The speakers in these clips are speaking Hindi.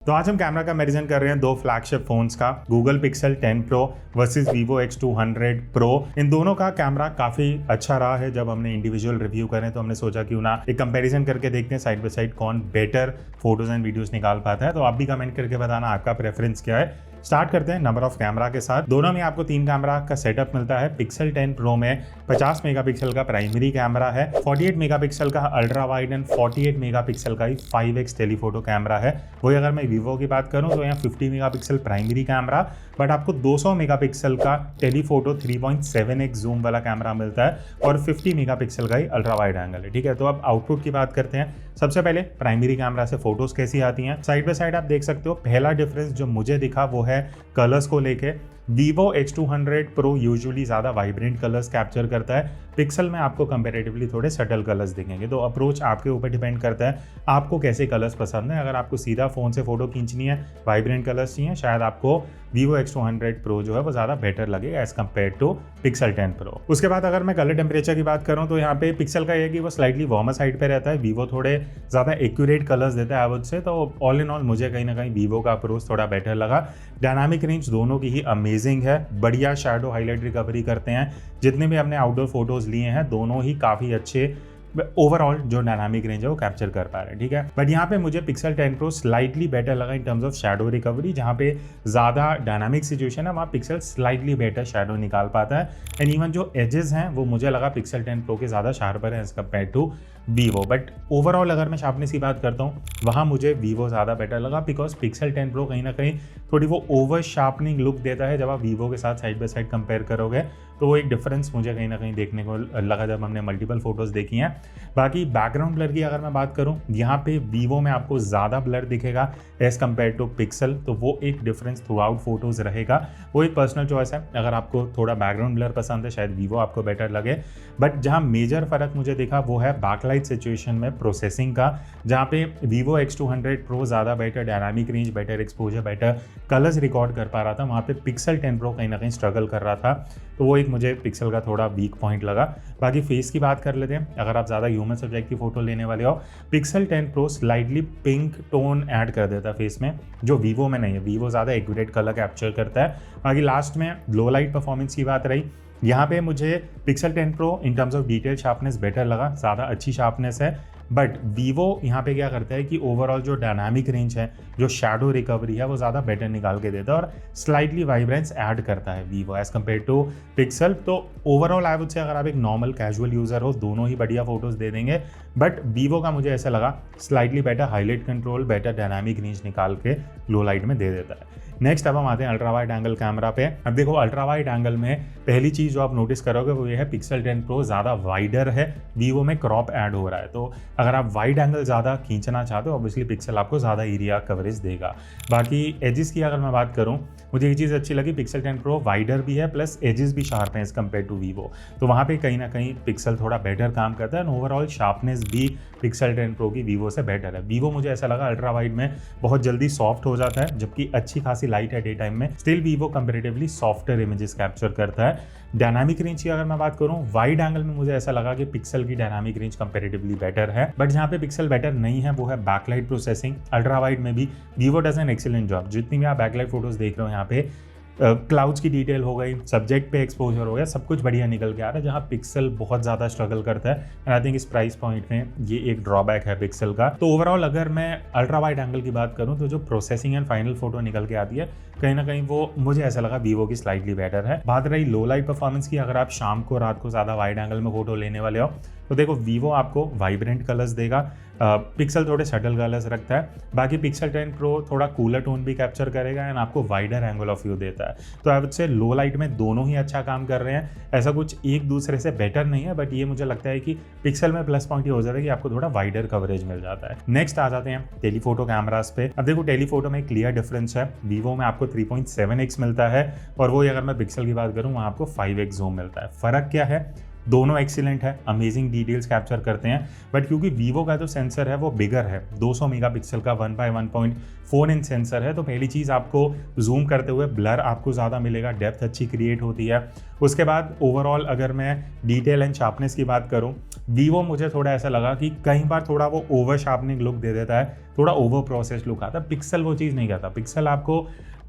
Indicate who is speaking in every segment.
Speaker 1: तो आज हम कैमरा का कंपैरिजन कर रहे हैं दो फ्लैगशिप फोन्स का, Google pixel 10 pro versus Vivo X200 Pro। इन दोनों का कैमरा काफी अच्छा रहा है। जब हमने इंडिविजुअल रिव्यू करें तो हमने सोचा क्यों ना एक कंपैरिजन करके देखते हैं साइड बाय साइड कौन बेटर फोटोज एंड वीडियोस निकाल पाता है। तो आप भी कमेंट करके बताना आपका प्रेफरेंस क्या है। स्टार्ट करते हैं नंबर ऑफ कैमरा के साथ। दोनों में आपको 3 कैमरा का सेटअप मिलता है। पिक्सल 10 प्रो में 50 मेगापिक्सल का प्राइमरी कैमरा है, 48 मेगापिक्सल का अल्ट्रा वाइड एंड 48 मेगापिक्सल का ही 5x टेलीफोटो कैमरा है। वही अगर मैं Vivo की बात करूं तो यहाँ 50 मेगापिक्सल प्राइमरी कैमरा बट आपको 200 मेगापिक्सल का टेलीफोटो 3.7x जूम वाला कैमरा मिलता है और 50 मेगापिक्सल का ही अल्ट्रा वाइड एंगल है। ठीक है, तो अब आउटपुट की बात करते हैं। सबसे पहले प्राइमरी कैमरा से फोटोज कैसी आती हैं। साइड बाय साइड आप देख सकते हो। पहला डिफरेंस जो मुझे दिखा वो है कलर्स को लेके। Vivo X200 Pro यूजुअली ज़्यादा वाइब्रेंट कलर्स कैप्चर करता है, पिक्सल में आपको कंपैरेटिवली थोड़े सटल कलर्स दिखेंगे। तो अप्रोच आपके ऊपर डिपेंड करता है आपको कैसे कलर्स पसंद है। अगर आपको सीधा फ़ोन से फोटो खींचनी है, वाइब्रेंट कलर्स चाहिए, शायद आपको Vivo X200 Pro जो है वो ज़्यादा बेटर लगेगा as compare to Pixel 10 Pro। उसके बाद अगर मैं कलर टेम्परेचर की बात करूँ तो यहाँ पे पिक्सल का ये है कि वो स्लाइटली वार्मर साइड पे रहता है, Vivo थोड़े ज़्यादा एक्यूरेट कलर्स देता है एवरेज से। तो ऑल इन ऑल मुझे कहीं ना कहीं Vivo का अप्रोच थोड़ा बेटर लगा। डायनामिक रेंज दोनों की ही अमेजिंग है, बढ़िया शैडो हाईलाइट रिकवरी करते हैं। जितने भी हमने आउटडोर फोटोज लिए हैं दोनों ही काफ़ी अच्छे ओवरऑल जो डायनामिक रेंज है वो कैप्चर कर पा रहे हैं। ठीक है, बट यहाँ पे मुझे पिक्सल 10 प्रो स्लाइटली बेटर लगा in terms of shadow recovery. जहाँ पे ज़्यादा डायनामिक सिचुएशन है वहाँ पिक्सल स्लाइटली बेटर शैडो निकाल पाता है। एंड इवन जो एजेस हैं वो मुझे लगा पिक्सल 10 प्रो के ज़्यादा शार्पर है as compare to Vivo। But overall अगर मैं शार्पनेस की बात करता हूँ वहाँ मुझे Vivo ज़्यादा बेटर लगा, बिकॉज पिक्सल 10 प्रो कहीं ना कहीं थोड़ी वो ओवर शार्पनिंग लुक देता है। जब आप Vivo के साथ साइड बाय साइड कंपेयर करोगे तो वो एक डिफरेंस मुझे कहीं ना कहीं देखने को लगा जब हमने मल्टीपल फोटोज़ देखी हैं। बाकी बैकग्राउंड ब्लर की अगर मैं बात करूं, यहाँ पे Vivo में आपको ज़्यादा ब्लर दिखेगा एज कम्पेयर टू पिक्सल, तो वो एक डिफरेंस थ्रू आउट फोटोज़ रहेगा। वो एक पर्सनल चॉइस है, अगर आपको थोड़ा बैकग्राउंड ब्लर पसंद है शायद Vivo आपको बेटर लगे। बट जहाँ मेजर फ़र्क मुझे दिखा वो है बैकलाइट सिचुएशन में प्रोसेसिंग का, जहाँ पे Vivo X200 Pro ज़्यादा better dynamic range, better exposure, better colours record कर पा रहा था। वहाँ पे पिक्सल 10 प्रो कहीं ना कहीं स्ट्रगल कर रहा था, तो वो एक मुझे पिक्सल का थोड़ा वीक पॉइंट लगा। बाकी फेस की बात कर लेते हैं। अगर आप ज़्यादा ह्यूमन सब्जेक्ट की फोटो लेने वाले हो, pixel 10 pro slightly pink tone add कर देता है फेस में, जो Vivo में नहीं है। Vivo ज़्यादा एक्यूरेट कलर कैप्चर करता है। बाकी लास्ट में लो लाइट परफॉर्मेंस की बात रही, यहाँ पे मुझे pixel 10 pro in terms of detail sharpness better लगा, ज़्यादा अच्छी शार्पनेस है। बट Vivo यहाँ पे क्या करता है कि ओवरऑल जो डायनामिक रेंज है, जो शैडो रिकवरी है, वो ज़्यादा बेटर निकाल के देता है और स्लाइटली वाइब्रेंस ऐड करता है Vivo as compare to Pixel. तो ओवरऑल आई वुड से अगर आप एक नॉर्मल कैजुअल यूज़र हो दोनों ही बढ़िया फोटोज़ दे देंगे। बट Vivo का मुझे ऐसा लगा slightly better highlight control, better dynamic range निकाल के लो लाइट में दे देता है। नेक्स्ट अब हम आते हैं अल्ट्रा वाइड एंगल कैमरा पे। अब देखो अल्ट्रा वाइड एंगल में पहली चीज़ जो आप नोटिस करोगे वो ये है पिक्सल 10 प्रो ज़्यादा वाइडर है, Vivo में क्रॉप ऐड हो रहा है। तो अगर आप वाइड एंगल ज़्यादा खींचना चाहते हो ऑब्वियसली पिक्सल आपको ज़्यादा एरिया कवरेज देगा। बाकी एजेस की अगर मैं बात करूँ, मुझे ये चीज़ अच्छी लगी, पिक्सल 10 प्रो वाइडर भी है प्लस एजेस भी शार्प हैं एज कम्पेयर टू Vivo। तो वहाँ पे कहीं ना कहीं पिक्सल थोड़ा बेटर काम करता है। ओवरऑल शार्पनेस भी पिक्सल 10 प्रो की Vivo से बेटर है। Vivo मुझे ऐसा लगा अल्ट्रा वाइड में बहुत जल्दी सॉफ्ट हो जाता है, जबकि अच्छी खासी लाइट है डे टाइम में, still Vivo comparatively softer images capture करता है। डायनामिक रेंज की अगर मैं बात करूं, वाइड एंगल में मुझे ऐसा लगा कि पिक्सल की डायनामिक रेंज कंपैरेटिवली बेटर है। बट जहां पे पिक्सल बेटर नहीं है वो है बैकलाइट प्रोसेसिंग। अल्ट्रा वाइड में भी Vivo does an excellent job. जितनी भी आप बैकलाइट फोटोज देख रहे हो यहाँ पे क्लाउड्स की डिटेल हो गई, सब्जेक्ट पे एक्सपोजर हो गया, सब कुछ बढ़िया निकल के आ रहा है, जहाँ पिक्सल बहुत ज़्यादा स्ट्रगल करता है। एंड आई थिंक इस प्राइस पॉइंट में ये एक ड्रॉबैक है पिक्सल का। तो ओवरऑल अगर मैं अल्ट्रा वाइड एंगल की बात करूँ तो जो प्रोसेसिंग एंड फाइनल फोटो निकल के आती है कहीं ना कहीं वो मुझे ऐसा लगा Vivo की स्लाइटली बेटर है। बात रही लो लाइट परफॉर्मेंस की, अगर आप शाम को रात को ज़्यादा वाइड एंगल में फोटो लेने वाले हो तो देखो Vivo आपको वाइब्रेंट कलर्स देगा, पिक्सल थोड़े सटल कलर्स रखता है। बाकी पिक्सल 10 प्रो थोड़ा कूलर टोन भी कैप्चर करेगा एंड आपको वाइडर एंगल ऑफ व्यू देता है। तो आई वुड से लो लाइट में दोनों ही अच्छा काम कर रहे हैं, ऐसा कुछ एक दूसरे से बेटर नहीं है। बट ये मुझे लगता है कि पिक्सल में प्लस पॉइंट ये हो जाता है कि आपको थोड़ा वाइडर कवरेज मिल जाता है। नेक्स्ट आ जाते हैं टेलीफोटो कैमरास पे। अब देखो टेलीफोटो में क्लियर डिफरेंस है, Vivo में आपको 3.7x मिलता है और वही अगर मैं पिक्सल की बात करूँ वहाँ आपको 5x जूम मिलता है। फ़र्क क्या है? दोनों एक्सीलेंट है, अमेजिंग डिटेल्स कैप्चर करते हैं। बट क्योंकि वीवो का जो सेंसर है वो बिगर है, 200 मेगापिक्सल का 1x1.4 इंच सेंसर है, तो पहली चीज़ आपको जूम करते हुए ब्लर आपको ज़्यादा मिलेगा, डेप्थ अच्छी क्रिएट होती है। उसके बाद ओवरऑल अगर मैं डिटेल एंड शार्पनेस की बात करूँ, वीवो मुझे थोड़ा ऐसा लगा कि कई बार थोड़ा वो ओवर शार्पनिंग लुक दे देता है, थोड़ा ओवर प्रोसेस लुक आता है। पिक्सल वो चीज़ नहीं करता। पिक्सल आपको,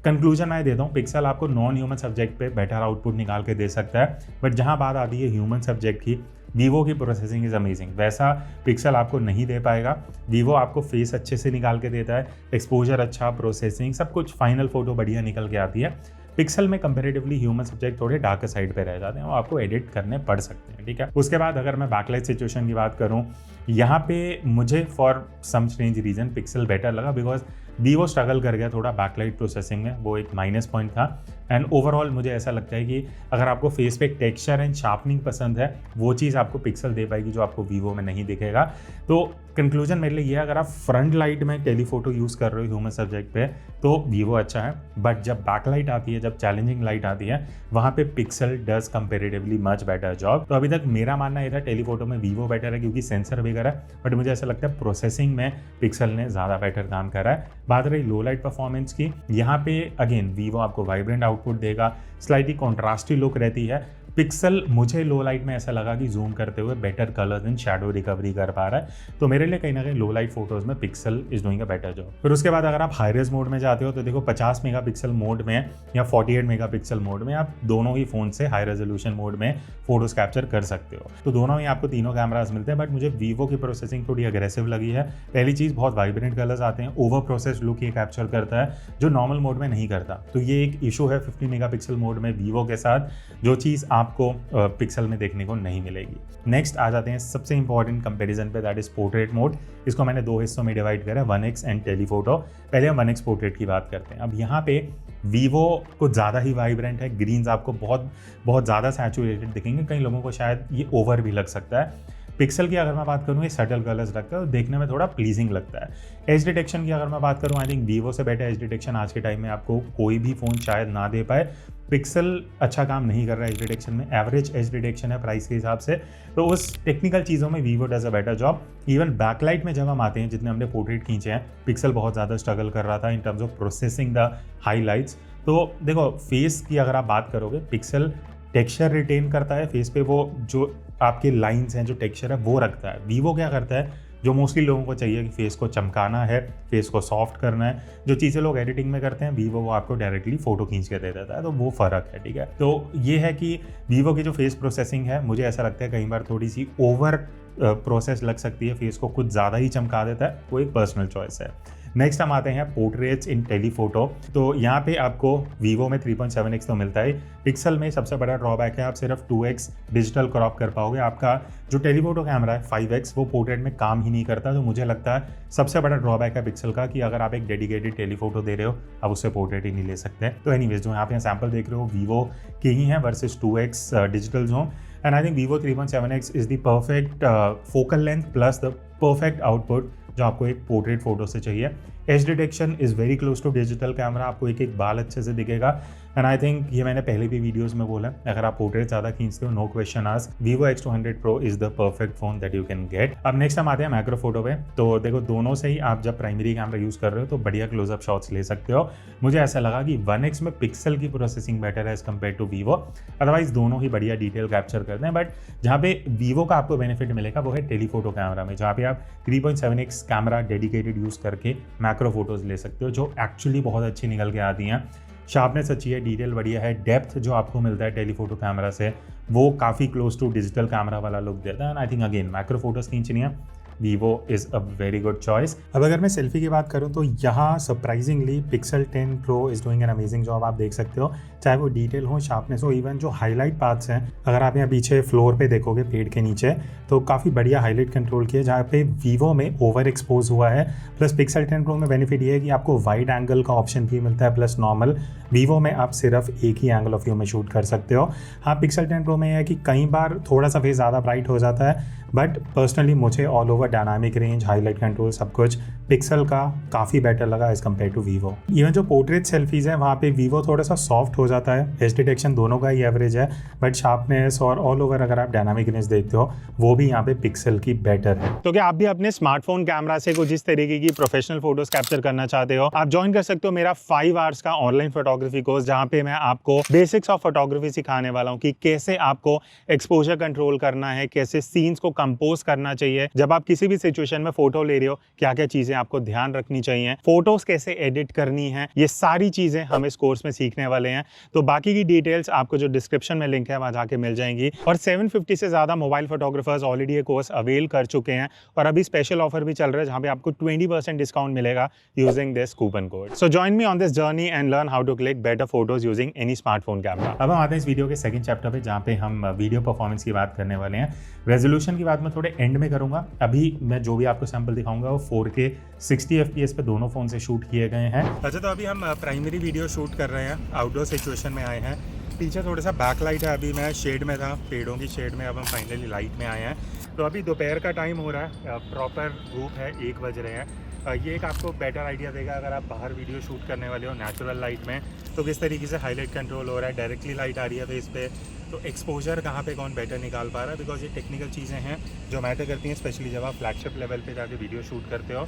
Speaker 1: कंक्लूजन मैं देता हूँ, पिक्सल आपको नॉन ह्यूमन सब्जेक्ट पे बेटर आउटपुट निकाल के दे सकता है। बट जहाँ बात आती है ह्यूमन सब्जेक्ट की, वीवो की प्रोसेसिंग इज़ अमेजिंग, वैसा पिक्सल आपको नहीं दे पाएगा। वीवो आपको फेस अच्छे से निकाल के देता है, एक्सपोजर अच्छा, प्रोसेसिंग सब कुछ, फाइनल फोटो बढ़िया निकल के आती है। पिक्सल में कंपैरेटिवली ह्यूमन सब्जेक्ट थोड़े डार्क साइड पे रह जाते हैं, वो आपको एडिट करने पड़ सकते हैं, ठीक है। उसके बाद अगर मैं बैकलाइट सिचुएशन की बात करूँ, यहाँ पे मुझे for some strange reason Pixel better लगा, बिकॉज वीवो स्ट्रगल कर गया थोड़ा बैकलाइट प्रोसेसिंग में, वो एक माइनस पॉइंट था। एंड ओवरऑल मुझे ऐसा लगता है कि अगर आपको फेस पे टेक्सचर एंड शार्पनिंग पसंद है, वो चीज़ आपको पिक्सल दे पाएगी जो आपको वीवो में नहीं दिखेगा। तो कंक्लूजन मेरे लिए ये है, अगर आप फ्रंट लाइट में टेलीफोटो यूज़ कर रहे हो ह्यूमन सब्जेक्ट पे, तो वीवो अच्छा है। बट जब बैकलाइट आती है, जब चैलेंजिंग लाइट आती है, वहाँ पे pixel does comparatively much better job. तो अभी तक मेरा मानना ये था टेलीफोटो में वीवो बेटर है क्योंकि सेंसर बिगर है, बट मुझे ऐसा लगता है प्रोसेसिंग में पिक्सल ने ज़्यादा बेटर काम करा है। बात रही लो लाइट परफॉर्मेंस की, यहाँ पे अगेन वीवो आपको वाइब्रेंट आउटपुट देगा, स्लाइटली कॉन्ट्रास्टी लुक रहती है। पिक्सल मुझे लो लाइट में ऐसा लगा कि जूम करते हुए better colours and shadow recovery कर पा रहा है, तो मेरे लिए कहीं ना कहीं लो लाइट फोटोज में pixel is doing a better job. फिर उसके बाद अगर आप हाई रेज मोड में जाते हो तो देखो 50 मेगापिक्सल मोड में या 48 मेगापिक्सल मोड में आप दोनों ही फोन से हाई रेजोल्यूशन मोड में फोटोज कैप्चर कर सकते हो। तो दोनों ही आपको तीनों कैमराज मिलते हैं, बट मुझे वीवो की प्रोसेसिंग थोड़ी अग्रेसिव लगी है। पहली चीज़, बहुत वाइब्रेंट कलर्स आते हैं, ओवर प्रोसेस लुक ये कैप्चर करता है जो नॉर्मल मोड में नहीं करता। तो ये एक इशू है 50 मेगापिक्सल मोड में वीवो के साथ, जो चीज़ आपको पिक्सल में देखने को नहीं मिलेगी। नेक्स्ट आ जाते हैं सबसे इंपॉर्टेंट कंपैरिजन पे, दैट इज पोर्ट्रेट मोड। इसको मैंने दो हिस्सों में डिवाइड करा है, 1x एंड टेलीफोटो। पहले हम 1x पोर्ट्रेट की बात करते हैं। अब यहाँ पे वीवो कुछ ज़्यादा ही वाइब्रेंट है, ग्रीन्स आपको बहुत ज़्यादा सैचुरेटेड दिखेंगे, कई लोगों को शायद ये ओवर भी लग सकता है। पिक्सल की अगर मैं बात करूँ, ये सटल कलर्स रखता है और देखने में थोड़ा प्लीजिंग लगता है। एज डिटेक्शन की अगर मैं बात करूँ, आई थिंक वीवो से बेटर एज डिटेक्शन आज के टाइम में आपको कोई भी फ़ोन शायद ना दे पाए। पिक्सल अच्छा काम नहीं कर रहा है एज डिटेक्शन में, एवरेज एज डिटेक्शन है प्राइस के हिसाब से, तो उस टेक्निकल चीज़ों में Vivo does a better job. Even backlight में जब हम आते हैं, जितने हमने पोर्ट्रेट खींचे हैं, पिक्सल बहुत ज़्यादा स्ट्रगल कर रहा था in terms of processing the highlights. तो देखो, फेस की अगर आप बात करोगे, पिक्सल टेक्सचर रिटेन करता है फेस पे, वो जो आपके लाइंस हैं, जो टेक्सचर है वो रखता है। वीवो क्या करता है, जो मोस्टली लोगों को चाहिए कि फेस को चमकाना है, फेस को सॉफ्ट करना है, जो चीज़ें लोग एडिटिंग में करते हैं, वीवो वो आपको डायरेक्टली फोटो खींच के दे देता है, तो वो फ़र्क है, ठीक है। तो ये है कि वीवो की जो फेस प्रोसेसिंग है, मुझे ऐसा लगता है कई बार थोड़ी सी ओवर प्रोसेस लग सकती है, फेस को कुछ ज़्यादा ही चमका देता है, वो एक पर्सनल चॉइस है। नेक्स्ट हम आते हैं पोर्ट्रेट्स इन टेलीफोटो। तो यहाँ पे आपको वीवो में 3.7x तो मिलता है, पिक्सल में सबसे बड़ा ड्रॉबैक है आप सिर्फ 2x डिजिटल क्रॉप कर पाओगे। आपका जो टेलीफोटो कैमरा है 5x, वो पोर्ट्रेट में काम ही नहीं करता। तो मुझे लगता है सबसे बड़ा ड्रॉबैक है पिक्सल का कि अगर आप एक डेडिकेटेड टेलीफोटो दे रहे हो, आप उससे पोर्ट्रेट ही नहीं ले सकते। तो एनीवेज, जो यहाँ पे सैम्पल देख रहे हो वीवो के ही हैं वर्सेस 2x डिजिटल जो, and I think Vivo 3.7x is the perfect focal length plus the perfect output जो आपको एक पोर्ट्रेट फोटो से चाहिए। Edge detection is very close to digital camera, आपको एक एक बाल अच्छे से दिखेगा। एंड आई थिंक ये मैंने पहले भी वीडियोस में बोला, अगर आप पोर्ट्रेट ज़्यादा खींचते हो, no question ask, Vivo X200 Pro is the perfect phone that you can get. अब नेक्स्ट हम आते हैं मैक्रो फोटो पे। तो देखो, दोनों से ही आप जब प्राइमरी कैमरा यूज़ कर रहे हो तो बढ़िया क्लोजअप शॉट्स ले सकते हो। मुझे ऐसा लगा कि 1x में पिक्सल की प्रोसेसिंग बेटर है as compare to Vivo, otherwise दोनों ही बढ़िया डिटेल कैप्चर करते हैं। बट जहाँ पे वीवो का आपको बेनिफिट मिलेगा वो है टेलीफोटो कैमरा में, जहाँ पे आप 3.7x कैमरा डेडिकेटेड यूज़ करके मैक्रो फोटोज़ ले सकते हो, जो एक्चुअली बहुत अच्छी निकल के आती हैं। शार्पनेस अच्छी है, डिटेल बढ़िया है, डेप्थ जो आपको मिलता है टेलीफोटो कैमरा से वो काफ़ी क्लोज टू डिजिटल कैमरा वाला लुक देता है। And I think again macro photos खींचनी है, Vivo is a very good choice. अब अगर मैं सेल्फी की बात करूं तो यहाँ surprisingly pixel 10 Pro is doing an amazing job. आप देख सकते हो, चाहे वो डिटेल हो, शार्पनेस हो, इवन जो हाईलाइट पाथ्स हैं, अगर आप यहाँ पीछे फ्लोर पे देखोगे पेड़ के नीचे, तो काफ़ी बढ़िया हाईलाइट कंट्रोल किया, जहाँ पे वीवो में ओवर एक्सपोज हुआ है। प्लस पिक्सल 10 Pro में बेनिफिट ये है कि आपको वाइड एंगल का ऑप्शन भी मिलता है प्लस नॉर्मल। वीवो में आप सिर्फ एक ही एंगल ऑफ व्यू में शूट कर सकते हो। हाँ, पिक्सल 10 Pro में यह है कि कई बार थोड़ा सा फेस ज़्यादा ब्राइट हो जाता है, बट पर्सनली मुझे all over dynamic range, highlight control सब कुछ पिक्सल का काफ़ी बेटर लगा as compare to Vivo. Even जो पोर्ट्रेट सेल्फीज़ हैं वहाँ पे वीवो थोड़ा सा सॉफ्ट हो जाता है, फेस डिटेक्शन दोनों का ही एवरेज है, बट शार्पनेस और ऑल ओवर अगर आप डायनामिक इमेज देखते हो वो भी यहाँ पे पिक्सल की बेटर है। तो क्या आप भी अपने स्मार्टफोन कैमरा से कुछ इस तरीके की प्रोफेशनल फोटोज कैप्चर करना चाहते हो, आप ज्वाइन कर सकते हो मेरा 5 आवर्स का ऑनलाइन फोटोग्राफी कोर्स, जहाँ पे मैं आपको बेसिक्स ऑफ फोटोग्राफी सिखाने वाला हूँ कि कैसे आपको एक्सपोजर कंट्रोल करना है, कैसे सीन्स को कंपोज करना चाहिए, जब आप किसी भी सिचुएशन में फोटो ले रहे हो क्या क्या चीजें आपको ध्यान रखनी चाहिए, फोटोज कैसे एडिट करनी है, ये सारी चीजें हम इस कोर्स में सीखने वाले हैं। तो बाकी की डिटेल्स आपको जो डिस्क्रिप्शन में लिंक है वहां जाके मिल जाएंगी। और 750 से ज्यादा मोबाइल फोटोग्राफर्स ऑलरेडी ये कोर्स अवेल कर चुके हैं और अभी स्पेशल ऑफर भी चल रहा है जहां पे आपको 20% डिस्काउंट मिलेगा using this coupon code. So join me on this journey and learn how to click better photos using any smartphone camera. अब हम आते हैं इस वीडियो के सेकंड चैप्टर पे जहां पे हम वीडियो परफॉर्मेंस की बात करने वाले हैं। रेजोल्यूशन की बात मैं थोड़े एंड में करूंगा, अभी मैं जो भी आपको सैंपल दिखाऊंगा वो 4K 60 FPS पे दोनों फोन से शूट किए गए हैं। अच्छा, तो अभी हम प्राइमरी वीडियो शूट कर रहे हैं, आउटडोर सिचुएशन में आए हैं। पीछे थोड़ा सा बैक लाइट है, अभी मैं शेड में था, पेड़ों की शेड में, अब हम फाइनली लाइट में आए हैं। तो अभी दोपहर का टाइम हो रहा है, प्रॉपर धूप है, 1 बज रहे हैं। ये एक आपको बेटर आइडिया देगा अगर आप बाहर वीडियो शूट करने वाले हो नेचुरल लाइट में, तो किस तरीके से हाईलाइट कंट्रोल हो रहा है, डायरेक्टली लाइट आ रही है फेस पे, तो एक्सपोजर कहाँ पे कौन बेटर निकाल पा रहा है, बिकॉज ये टेक्निकल चीज़ें हैं जो मैटर करती हैं, स्पेशली जब आप फ्लैगशिप लेवल पे जाके वीडियो शूट करते हो।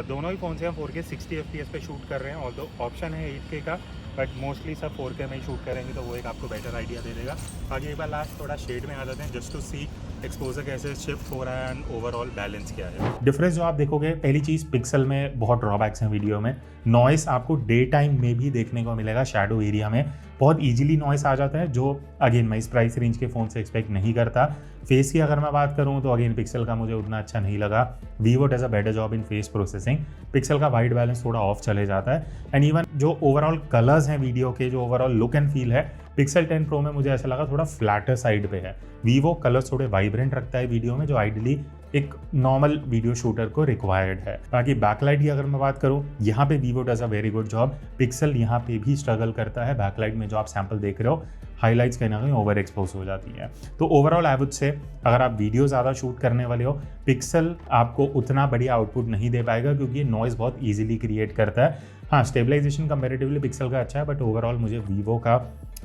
Speaker 1: दोनों ही फ़ोन से हम 4K 60 FPS पे शूट कर रहे हैं, और ऑप्शन है 8K का, बट मोस्टली सब 4K में ही शूट करेंगे, तो वो एक आपको बेटर आइडिया दे देगा। आगे एक बार लास्ट थोड़ा शेड में आ जाते हैं जस्ट टू सी एक्सपोजर कैसे शिफ्ट हो रहा है एंड ओवरऑल बैलेंस क्या है। डिफरेंस जो आप देखोगे, पहली चीज़ पिक्सल में बहुत ड्रॉबैक्स हैं वीडियो में। नॉइस आपको डे टाइम में भी देखने को मिलेगा, शैडो एरिया में बहुत इजीली नॉइस आ जाता है, जो अगेन मैं इस प्राइस रेंज के फ़ोन से एक्सपेक्ट नहीं करता। फेस की अगर मैं बात करूँ तो अगेन पिक्सल का मुझे उतना अच्छा नहीं लगा। Vivo does a better job in face processing, pixel का वाइट बैलेंस थोड़ा ऑफ चले जाता है। एंड इवन जो ओवरऑल कलर्स हैं वीडियो के, जो ओवरऑल लुक एंड फील है, पिक्सल 10 प्रो में मुझे ऐसा लगा थोड़ा फ्लैटर साइड पे है। वीवो कलर्स थोड़े वाइब्रेंट रखता है वीडियो में, जो आइडियली एक नॉर्मल वीडियो शूटर को रिक्वायर्ड है। बाकी बैकलाइट की अगर मैं बात करूं, यहाँ पे Vivo does a very good job. Pixel यहाँ पे भी स्ट्रगल करता है, बैकलाइट में जो आप सैंपल देख रहे हो हाइलाइट्स कहीं ना कहीं ओवर एक्सपोज हो जाती है। तो ओवरऑल आई वुड से अगर आप वीडियो ज़्यादा शूट करने वाले हो, पिक्सल आपको उतना बढ़िया आउटपुट नहीं दे पाएगा क्योंकि ये नॉइज़ बहुत ईजिली क्रिएट करता है। हाँ, स्टेबलाइजेशन कंपेरेटिवली पिक्सल का अच्छा है, बट ओवरऑल मुझे वीवो का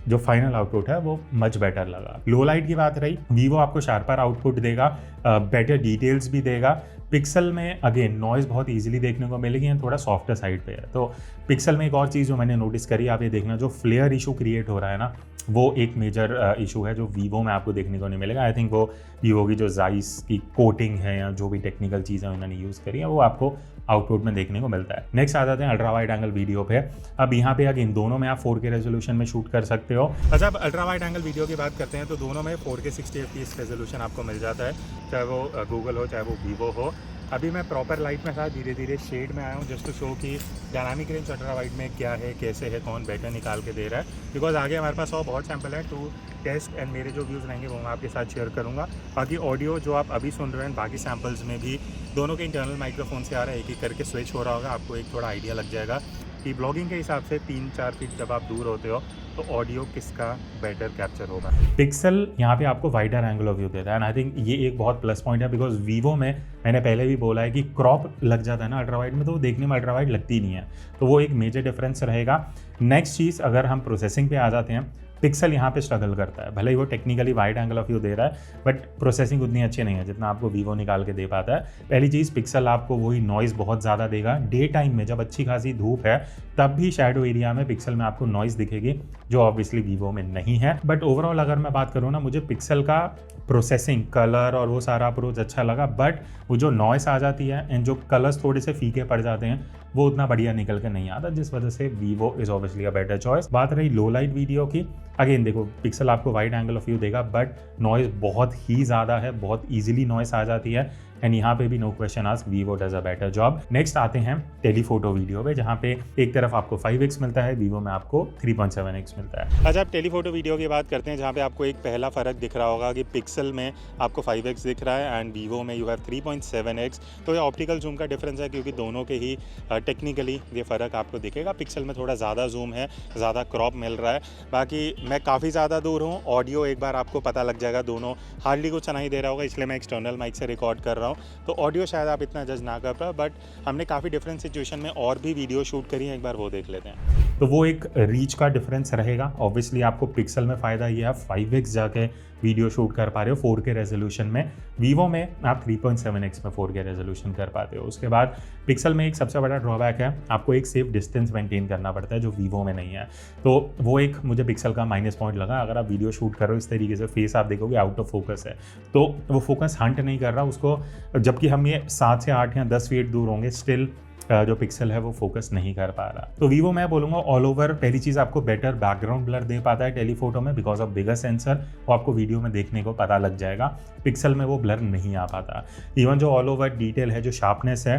Speaker 1: जो फाइनल आउटपुट है वो मच बेटर लगा। लो लाइट की बात रही, वीवो आपको शार्पर आउटपुट देगा, बेटर डिटेल्स भी देगा। पिक्सल में अगेन नॉइज़ बहुत इजीली देखने को मिलेगी एंड थोड़ा सॉफ्टर साइड पे है। तो पिक्सल में एक और चीज़ जो मैंने नोटिस करी, आप ये देखना, जो फ्लेयर इशू क्रिएट हो रहा है ना, वो एक मेजर इशू है जो वीवो में आपको देखने को नहीं मिलेगा। आई थिंक वो वीवो की जो जाइस की कोटिंग है या जो भी टेक्निकल चीज़ें उन्होंने यूज़ करी है वो आपको आउटपुट में देखने को मिलता है। नेक्स्ट आ जाते हैं अल्ट्रा वाइड एंगल वीडियो पे। अब यहाँ पे अगेन दोनों में आप 4K रेजोल्यूशन में शूट कर सकते हो। अच्छा, अब अल्ट्रा वाइड एंगल वीडियो की बात करते हैं तो दोनों में 4K 60 FPS रेजोल्यूशन आपको मिल जाता है, चाहे वो गूगल हो चाहे वो वीवो हो। अभी मैं प्रॉपर लाइट में था, धीरे धीरे शेड में आया हूँ जस्ट टू शो कि डायनामिक रेंज अल्ट्रा वाइड में क्या है, कैसे है, कौन बेटर निकाल के दे रहा है। बिकॉज आगे हमारे पास और बहुत सैंपल है टू टेस्ट एंड मेरे जो व्यूज़ रहेंगे वो मैं आपके साथ शेयर करूँगा। बाकी ऑडियो जो आप अभी सुन रहे हैं, बाकी सैम्पल्स में भी दोनों के इंटरनल माइक्रोफोन से आ रहा है, एक एक करके स्विच हो रहा होगा, आपको एक थोड़ा आइडिया लग जाएगा कि ब्लॉगिंग के हिसाब से 3-4 फीट जब आप दूर होते हो तो ऑडियो किसका बेटर कैप्चर होगा। पिक्सल यहाँ पे आपको वाइडर एंगल ऑफ व्यू देता है एंड आई थिंक ये एक बहुत प्लस पॉइंट है, बिकॉज वीवो में मैंने पहले भी बोला है कि क्रॉप लग जाता है ना अल्ट्रा वाइड में, तो वो देखने में अल्ट्रा वाइड लगती नहीं है, तो वो एक मेजर डिफरेंस रहेगा। नेक्स्ट चीज़, अगर हम प्रोसेसिंग पे आ जाते हैं, पिक्सल यहाँ पे स्ट्रगल करता है, भले ही वो technically wide angle of view दे रहा है, बट प्रोसेसिंग उतनी अच्छी नहीं है जितना आपको वीवो निकाल के दे पाता है। पहली चीज़, पिक्सल आपको वही नॉइज़ बहुत ज़्यादा देगा। डे टाइम में जब अच्छी खासी धूप है तब भी शैडो एरिया में पिक्सल में आपको नॉइज़ दिखेगी, जो ऑब्वियसली वीवो में नहीं है। बट ओवरऑल अगर मैं बात करूँ ना, मुझे पिक्सल का प्रोसेसिंग, कलर और वो सारा अप्रोच अच्छा लगा, बट वो जो नॉइस आ जाती है एंड जो कलर्स थोड़े से फीके पड़ जाते हैं वो उतना बढ़िया निकल के नहीं आता, जिस वजह से Vivo is obviously a better choice. बात रही लो लाइट वीडियो की, अगेन देखो पिक्सल आपको वाइड एंगल ऑफ व्यू देगा, बट नॉइस बहुत ही ज़्यादा है, बहुत ईजिली नॉइस आ जाती है एंड यहाँ पे भी no question ask, Vivo does a better job. Next आते हैं टेलीफोटो वीडियो पे, जहाँ पे एक तरफ आपको 5x मिलता है, वीवो में आपको 3.7x मिलता है। अच्छा, आप टेलीफोटो वीडियो की बात करते हैं, जहाँ पे आपको एक पहला फ़र्क दिख रहा होगा कि पिक्सल में आपको 5x दिख रहा है एंड वीवो में यू हैव 3.7x। तो ये ऑप्टिकल जूम का डिफरेंस है, क्योंकि दोनों के ही टेक्निकली ये फ़र्क आपको दिखेगा। पिक्सल में थोड़ा ज़्यादा जूम है, ज़्यादा क्रॉप मिल रहा है। बाकी मैं काफ़ी ज़्यादा दूर हूँ, ऑडियो एक बार आपको पता लग जाएगा, दोनों हार्डली कुछ नहीं दे रहा होगा, इसलिए मैं एक्सटर्नल माइक से रिकॉर्ड कर रहा हूँ। रहा हूँ, तो ऑडियो शायद आप इतना जज ना कर पाए, बट हमने काफ़ी डिफरेंट सिचुएशन में और भी वीडियो शूट करी है, एक बार वो देख लेते हैं। तो वो एक रीच का डिफरेंस रहेगा। ऑब्वियसली आपको पिक्सल में फ़ायदा ये है, 5x जाके वीडियो शूट कर पा रहे हो 4K रेजोल्यूशन में। वीवो में आप 3.7x में 4K रेजोल्यूशन कर पाते हो। उसके बाद पिक्सल में एक सबसे बड़ा ड्रॉबैक है, आपको एक सेफ डिस्टेंस मेंटेन करना पड़ता है, जो वीवो में नहीं है। तो वो एक मुझे पिक्सल का माइनस पॉइंट लगा। अगर आप वीडियो शूट कर रहे हो इस तरीके से, फेस आप देखोगे आउट ऑफ फोकस है, तो वो फोकस हंट नहीं कर रहा उसको, जबकि हम ये 7 से 8 या 10 फीट दूर होंगे, स्टिल जो पिक्सल है वो फोकस नहीं कर पा रहा। तो वीवो मैं बोलूँगा ऑल ओवर, पहली चीज़ आपको बेटर बैकग्राउंड ब्लर दे पाता है टेलीफोटो में बिकॉज ऑफ बिगर सेंसर, वो आपको वीडियो में देखने को पता लग जाएगा। पिक्सल में वो ब्लर नहीं आ पाता। इवन जो ऑल ओवर डिटेल है, जो शार्पनेस है,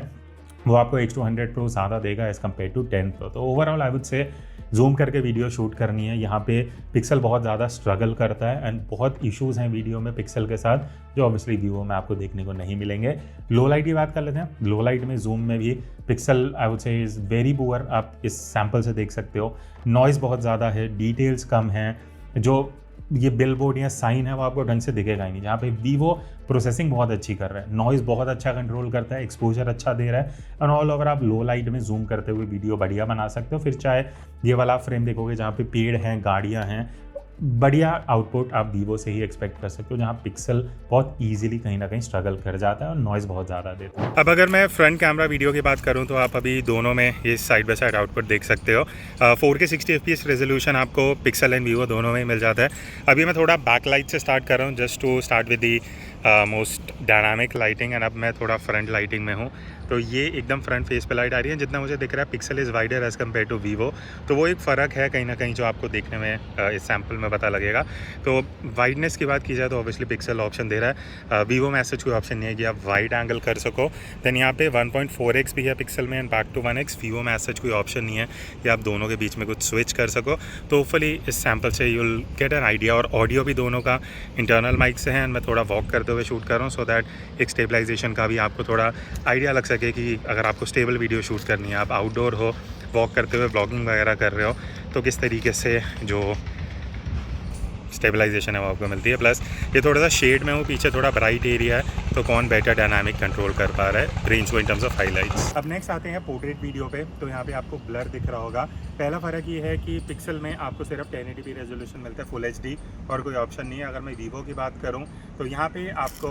Speaker 1: वो आपको H200 Pro ज़्यादा देगा एज़ कम्पेयर टू 10 Pro। तो ओवरऑल आई वुड से जूम करके वीडियो शूट करनी है, यहाँ पे पिक्सल बहुत ज़्यादा स्ट्रगल करता है एंड बहुत इश्यूज़ हैं वीडियो में पिक्सल के साथ, जो ऑब्वियसली वीवो में आपको देखने को नहीं मिलेंगे। लो लाइट की बात कर लेते हैं। लो लाइट में जूम में भी पिक्सल आई वुड से इज़ वेरी पुअर, आप इस सैम्पल से देख सकते हो। नॉइज़ बहुत ज़्यादा है, डिटेल्स कम हैं, जो ये बिलबोर्ड या साइन है वो आपको ढंग से दिखेगा ही नहीं। जहाँ पे वीवो प्रोसेसिंग बहुत अच्छी कर रहा है, नॉइज़ बहुत अच्छा कंट्रोल करता है, एक्सपोजर अच्छा दे रहा है, एंड ऑल ओवर आप लो लाइट में जूम करते हुए वीडियो बढ़िया बना सकते हो। फिर चाहे ये वाला फ्रेम देखोगे जहाँ पे पेड़ हैं, गाड़ियाँ हैं, बढ़िया आउटपुट आप वीवो से ही एक्सपेक्ट कर सकते हो, जहाँ पिक्सल बहुत इजीली कहीं ना कहीं स्ट्रगल कर जाता है और नॉइज़ बहुत ज़्यादा देता है। अब अगर मैं फ्रंट कैमरा वीडियो की बात करूँ तो आप अभी दोनों में ये साइड बाय साइड आउटपुट देख सकते हो। 4K 60 FPS रेजोल्यूशन आपको पिक्सल एंड वीवो दोनों में ही मिल जाता है। अभी मैं थोड़ा बैक लाइट से स्टार्ट कर रहा हूँ, just to start with the most dynamic lighting, and अब मैं थोड़ा फ्रंट लाइटिंग में हूँ। तो ये एकदम फ्रंट फेस पे लाइट आ रही है। जितना मुझे दिख रहा है pixel is wider as compare to Vivo, तो वो एक फ़र्क है कहीं ना कहीं जो आपको देखने में इस सैम्पल में पता लगेगा। तो वाइडनेस की बात की जाए तो ऑब्वियसली पिक्सल ऑप्शन दे रहा है, वीवो में ऐसा कोई ऑप्शन नहीं है कि आप वाइड एंगल कर सको। देन यहाँ पे 1.4x भी है पिक्सल में and back to 1x। Vivo में ऐसा कोई ऑप्शन नहीं है कि आप दोनों के बीच में कुछ स्विच कर सको। तो होपफुली इस सैम्पल से you will get an idea. और ऑडियो भी दोनों का इंटरनल माइक से है एंड मैं थोड़ा वॉक करते हुए शूट कर रहा हूँ, सो दैट एक स्टेबलाइजेशन का भी आपको थोड़ा आइडिया लग सके कि अगर आपको स्टेबल वीडियो शूट करनी है, आप आउटडोर हो, वॉक करते हुए ब्लॉगिंग वगैरह कर रहे हो, तो किस तरीके से जो स्टेबलाइजेशन है वो आपको मिलती है। प्लस ये थोड़ा सा शेड में हूँ, पीछे थोड़ा ब्राइट एरिया है, तो कौन बेटर डायनामिक कंट्रोल कर पा रहा है रेंज को इन टर्म्स ऑफ हाईलाइट्स। अब नेक्स्ट आते हैं पोर्ट्रेट वीडियो पे। तो यहाँ पे आपको ब्लर दिख रहा होगा। पहला फ़र्क ये है कि पिक्सल में आपको सिर्फ 1080p रेजोल्यूशन मिलता है, फुल HD, और कोई ऑप्शन नहीं है। अगर मैं वीवो की बात करूँ तो यहाँ पे आपको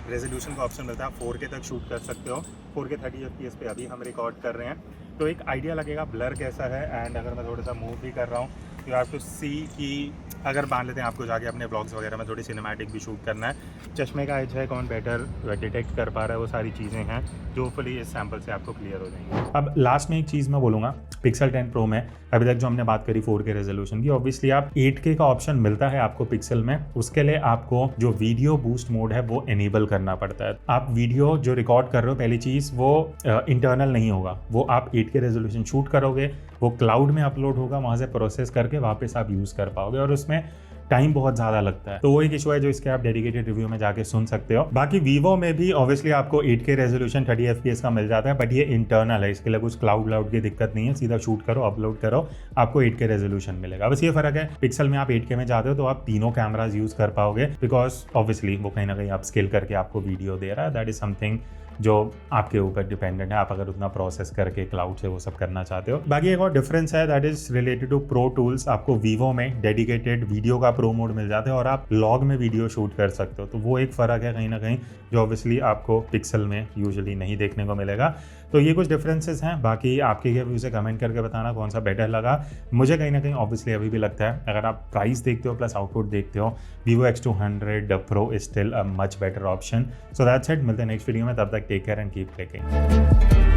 Speaker 1: रेजोल्यूशन का ऑप्शन मिलता है, 4K तक शूट कर सकते हो। 4K 30 FPS पे अभी हम रिकॉर्ड कर रहे हैं, तो एक आइडिया लगेगा ब्लर कैसा है। एंड अगर मैं थोड़ा सा मूव भी कर रहा हूँ, यू हैव टू सी कि अगर मान लेते हैं आपको जाके अपने ब्लॉग्स वगैरह में थोड़ी सिनेमैटिक भी शूट करना है, चश्मे का एज है कौन बेटर डिटेक्ट कर पा रहा है, वो सारी चीज़ें हैं जो फुली इस सैम्पल से आपको क्लियर हो जाएंगी। अब लास्ट में एक चीज़ मैं बोलूँगा, पिक्सल 10 Pro में अभी तक जो हमने बात करी 4K रेजोल्यूशन की, ऑब्वियसली आप 8K का ऑप्शन मिलता है आपको पिक्सल में, उसके लिए आपको जो वीडियो बूस्ट मोड है वो एनेबल करना पड़ता है। आप वीडियो जो रिकॉर्ड कर रहे हो, पहली चीज़ वो इंटरनल नहीं होगा, वो आप 8K रेजोल्यूशन शूट करोगे, वो क्लाउड में अपलोड होगा, वहाँ से प्रोसेस करके वापस आप यूज़ कर पाओगे, और उसमें टाइम बहुत ज़्यादा लगता है। तो वो एक इशू है जो इसके आप डेडिकेटेड रिव्यू में जाके सुन सकते हो। बाकी वीवो में भी ऑब्वियसली आपको 8K रेजोल्यूशन 30 FPS का मिल जाता है, बट ये इंटरनल है, इसके लिए कुछ क्लाउड की दिक्कत नहीं है, सीधा शूट करो, अपलोड करो, आपको 8K रेजोल्यूशन मिलेगा। बस ये फर्क है, पिक्सल में आप 8K में जाते हो तो आप तीनों कैमराज यूज़ कर पाओगे, बिकॉज ऑब्वियसली वो कहीं ना कहीं आप स्केल करके आपको वीडियो दे रहा है। दैट इज समथिंग जो आपके ऊपर डिपेंडेंट है, आप अगर उतना प्रोसेस करके क्लाउड से वो सब करना चाहते हो। बाकी एक और डिफरेंस है, that is related to pro tools. आपको वीवो में डेडिकेटेड वीडियो का प्रो मोड मिल जाता है और आप लॉग में वीडियो शूट कर सकते हो, तो वो एक फ़र्क है कहीं ना कहीं जो ऑब्वियसली आपको पिक्सल में यूजुअली नहीं देखने को मिलेगा। तो ये कुछ डिफरेंसेस हैं। बाकी आपके क्या व्यूज़ है, कमेंट करके बताना कौन सा बेटर लगा। मुझे कहीं ना कहीं ऑब्वियसली अभी भी लगता है, अगर आप प्राइस देखते हो प्लस आउटपुट देखते हो, Vivo X200 Pro is still a much better option. So that's it, मिलते हैं नेक्स्ट वीडियो में, तब तक take care and keep clicking.